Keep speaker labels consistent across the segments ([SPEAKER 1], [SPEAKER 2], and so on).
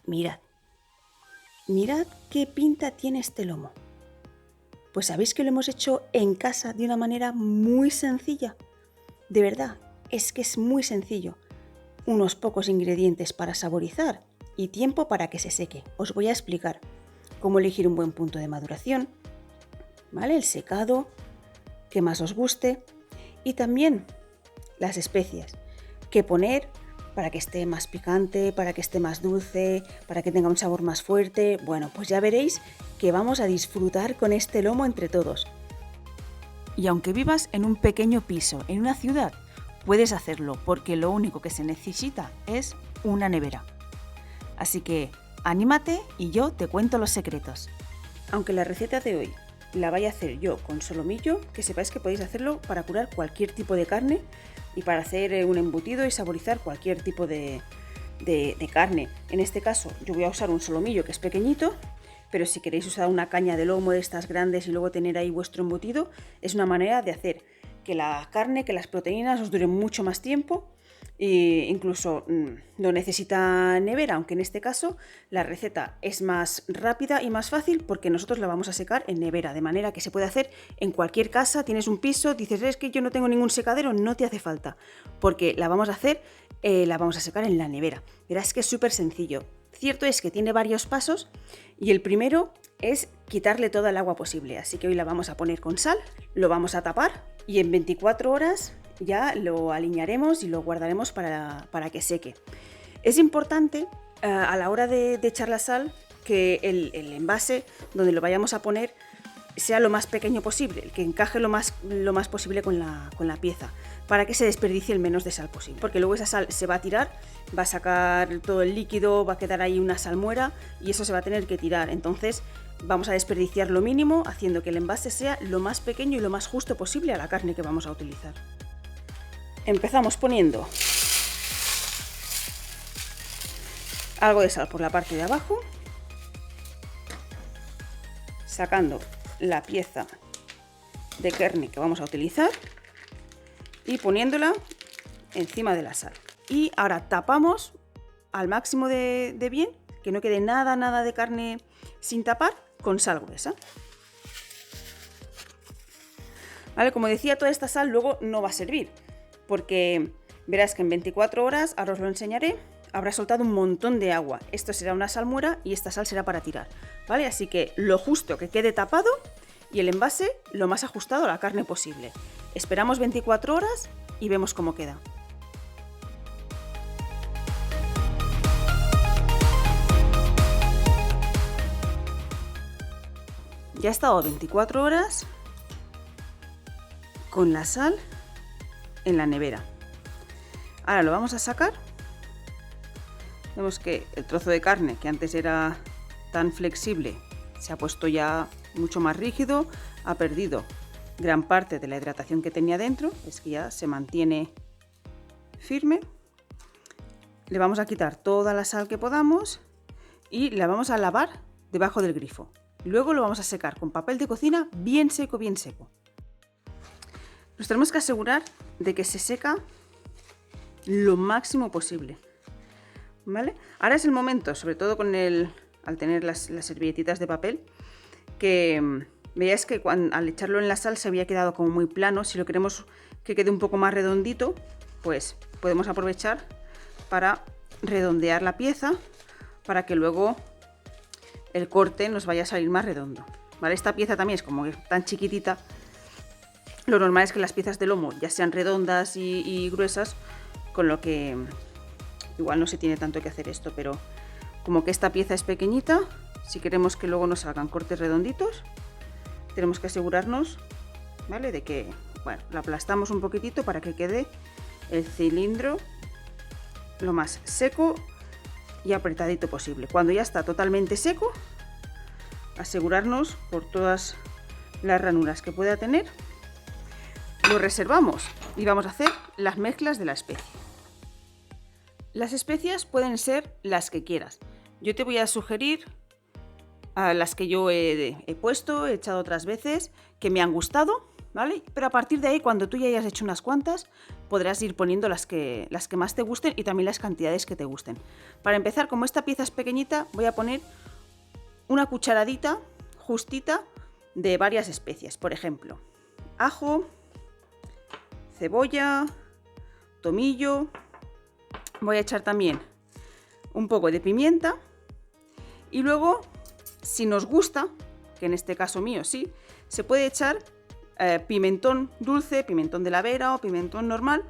[SPEAKER 1] Mirad, mirad qué pinta tiene este lomo. Pues sabéis que lo hemos hecho en casa de una manera muy sencilla. De verdad, es que es muy sencillo. Unos pocos ingredientes para saborizar y tiempo para que se seque. Os voy a explicar cómo elegir un buen punto de maduración, ¿vale? El secado, que más os guste, y también las especias que poner para que esté más picante, para que esté más dulce, para que tenga un sabor más fuerte. Bueno, pues ya veréis que vamos a disfrutar con este lomo entre todos. Y aunque vivas en un pequeño piso, en una ciudad, puedes hacerlo porque lo único que se necesita es una nevera. Así que anímate y yo te cuento los secretos. Aunque la receta de hoy la vaya a hacer yo con solomillo, que sepáis que podéis hacerlo para curar cualquier tipo de carne y para hacer un embutido y saborizar cualquier tipo de carne. En este caso yo voy a usar un solomillo que es pequeñito, pero si queréis usar una caña de lomo de estas grandes y luego tener ahí vuestro embutido, es una manera de hacer que la carne, que las proteínas os duren mucho más tiempo. E incluso no necesita nevera, aunque en este caso la receta es más rápida y más fácil porque nosotros la vamos a secar en nevera, de manera que se puede hacer en cualquier casa. Tienes un piso, dices, es que yo no tengo ningún secadero, no te hace falta, porque la vamos a hacer, la vamos a secar en la nevera. Verás que es súper sencillo. Cierto es que tiene varios pasos y el primero es quitarle toda el agua posible, así que hoy la vamos a poner con sal, lo vamos a tapar y en 24 horas ya lo aliñaremos y lo guardaremos para que seque. Es importante a la hora de echar la sal que el envase donde lo vayamos a poner sea lo más pequeño posible, el que encaje lo más posible con la pieza, para que se desperdicie el menos de sal posible, porque luego esa sal se va a tirar, va a sacar todo el líquido, va a quedar ahí una salmuera y eso se va a tener que tirar. Entonces vamos a desperdiciar lo mínimo haciendo que el envase sea lo más pequeño y lo más justo posible a la carne que vamos a utilizar. Empezamos poniendo algo de sal por la parte de abajo, sacando la pieza de carne que vamos a utilizar y poniéndola encima de la sal. Y ahora tapamos al máximo de bien, que no quede nada de carne sin tapar, con sal gruesa. ¿Vale? Como decía, toda esta sal luego no va a servir, porque verás que en 24 horas, ahora os lo enseñaré, habrá soltado un montón de agua. Esto será una salmuera y esta sal será para tirar, ¿vale? Así que lo justo que quede tapado y el envase lo más ajustado a la carne posible. Esperamos 24 horas y vemos cómo queda. Ya ha estado 24 horas con la sal en la nevera. Ahora lo vamos a sacar. Vemos que el trozo de carne que antes era tan flexible se ha puesto ya mucho más rígido, ha perdido gran parte de la hidratación que tenía dentro, es que ya se mantiene firme. Le vamos a quitar toda la sal que podamos y la vamos a lavar debajo del grifo. Luego lo vamos a secar con papel de cocina bien seco, bien seco. Nos tenemos que asegurar de que se seca lo máximo posible, ¿vale? Ahora es el momento, sobre todo al tener las servilletitas de papel, que veáis que al echarlo en la sal se había quedado como muy plano. Si lo queremos que quede un poco más redondito, pues podemos aprovechar para redondear la pieza para que luego el corte nos vaya a salir más redondo, ¿vale? Esta pieza también es como tan chiquitita. Lo normal es que las piezas de lomo ya sean redondas y gruesas, con lo que igual no se tiene tanto que hacer esto, pero como que esta pieza es pequeñita, si queremos que luego nos salgan cortes redonditos, tenemos que asegurarnos, ¿vale?, de que, bueno, la aplastamos un poquitito para que quede el cilindro lo más seco y apretadito posible. Cuando ya está totalmente seco, asegurarnos por todas las ranuras que pueda tener, lo reservamos y vamos a hacer las mezclas de la especie. Las especias pueden ser las que quieras. Yo te voy a sugerir a las que yo he puesto, he echado otras veces, que me han gustado, ¿vale? Pero a partir de ahí, cuando tú ya hayas hecho unas cuantas, podrás ir poniendo las que más te gusten y también las cantidades que te gusten. Para empezar, como esta pieza es pequeñita, voy a poner una cucharadita justita de varias especies. Por ejemplo, ajo, cebolla, tomillo. Voy a echar también un poco de pimienta. Y luego, si nos gusta, que en este caso mío sí, se puede echar pimentón dulce, pimentón de la Vera o pimentón normal,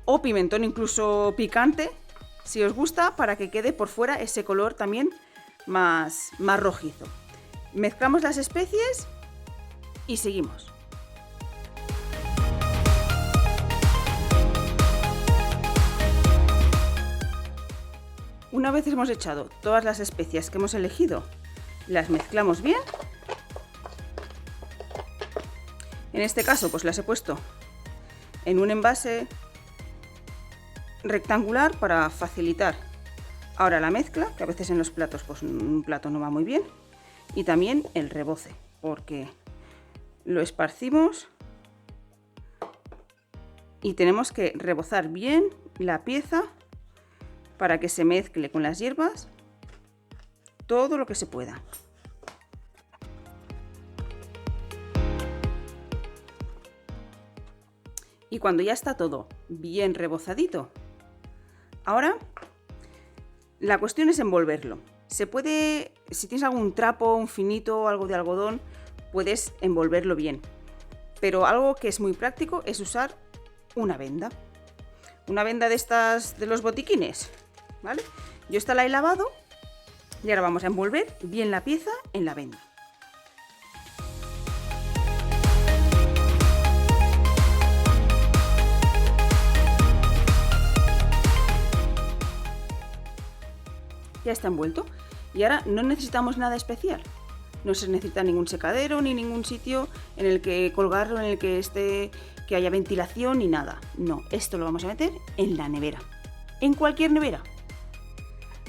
[SPEAKER 1] o pimentón incluso picante, si os gusta, para que quede por fuera ese color también más rojizo. Mezclamos las especies y seguimos. Una vez hemos echado todas las especias que hemos elegido, las mezclamos bien. En este caso, pues las he puesto en un envase rectangular para facilitar ahora la mezcla, que a veces en los platos, pues un plato no va muy bien, y también el reboce, porque lo esparcimos y tenemos que rebozar bien la pieza para que se mezcle con las hierbas todo lo que se pueda. Y cuando ya está todo bien rebozadito, ahora la cuestión es envolverlo. Se puede, si tienes algún trapo, un finito o algo de algodón, puedes envolverlo bien. Pero algo que es muy práctico es usar una venda. Una venda de estas de los botiquines, ¿vale? Yo esta la he lavado y ahora vamos a envolver bien la pieza en la venda. Ya está envuelto y ahora no necesitamos nada especial. No se necesita ningún secadero ni ningún sitio en el que colgarlo, en el que que haya ventilación ni nada. No, esto lo vamos a meter en la nevera, en cualquier nevera.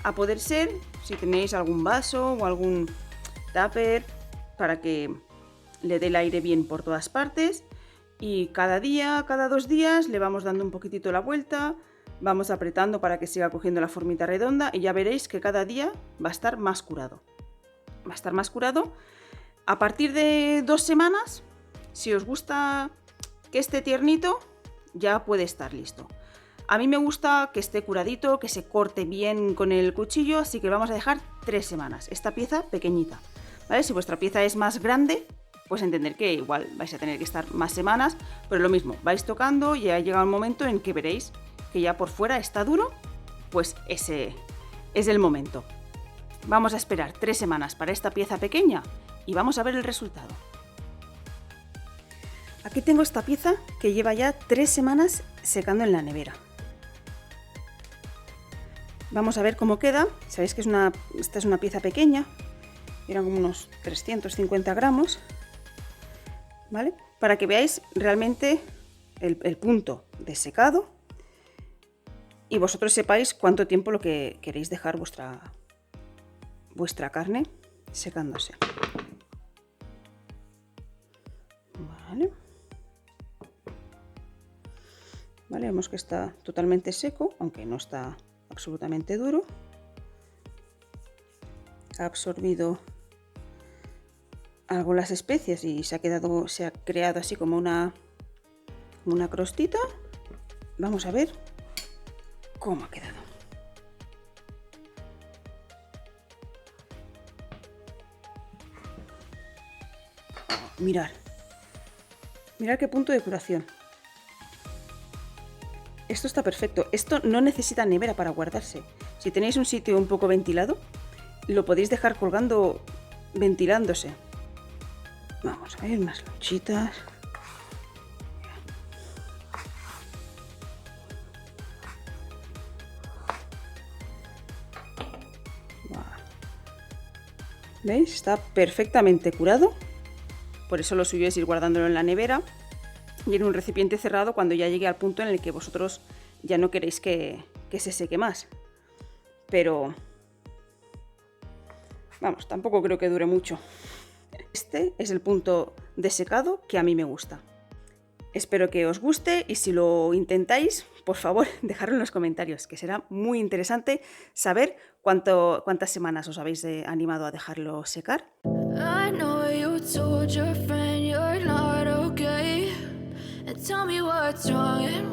[SPEAKER 1] A poder ser, si tenéis algún vaso o algún tupper para que le dé el aire bien por todas partes, y cada día, cada 2 días le vamos dando un poquitito la vuelta. Vamos apretando para que siga cogiendo la formita redonda y ya veréis que cada día va a estar más curado. Va a estar más curado. A partir de 2 semanas, si os gusta que esté tiernito, ya puede estar listo. A mí me gusta que esté curadito, que se corte bien con el cuchillo, así que vamos a dejar 3 semanas. Esta pieza pequeñita, ¿vale? Si vuestra pieza es más grande, pues entender que igual vais a tener que estar más semanas, pero lo mismo, vais tocando y ya llega un momento en que veréis que ya por fuera está duro, pues ese es el momento. Vamos a esperar 3 semanas para esta pieza pequeña y vamos a ver el resultado. Aquí tengo esta pieza que lleva ya 3 semanas secando en la nevera. Vamos a ver cómo queda. Sabéis que esta es una pieza pequeña, eran como unos 350 gramos, ¿vale? Para que veáis realmente el punto de secado y vosotros sepáis cuánto tiempo lo que queréis dejar vuestra carne secándose. Vale, vemos que está totalmente seco, aunque no está absolutamente duro. Ha absorbido algo las especies y se ha creado así como una crostita. Vamos a ver cómo ha quedado. Mirad qué punto de curación. Esto está perfecto. Esto no necesita nevera para guardarse. Si tenéis un sitio un poco ventilado, lo podéis dejar colgando, ventilándose. Vamos a ver, unas lonchitas. ¿Veis? Está perfectamente curado. Por eso lo suyo es ir guardándolo en la nevera y en un recipiente cerrado cuando ya llegue al punto en el que vosotros ya no queréis que se seque más. Pero vamos, tampoco creo que dure mucho. Este es el punto de secado que a mí me gusta. Espero que os guste y si lo intentáis, por favor, dejadlo en los comentarios, que será muy interesante saber cuántas semanas os habéis animado a dejarlo secar.
[SPEAKER 2] I know you told your friend you're not okay, and tell me what's wrong and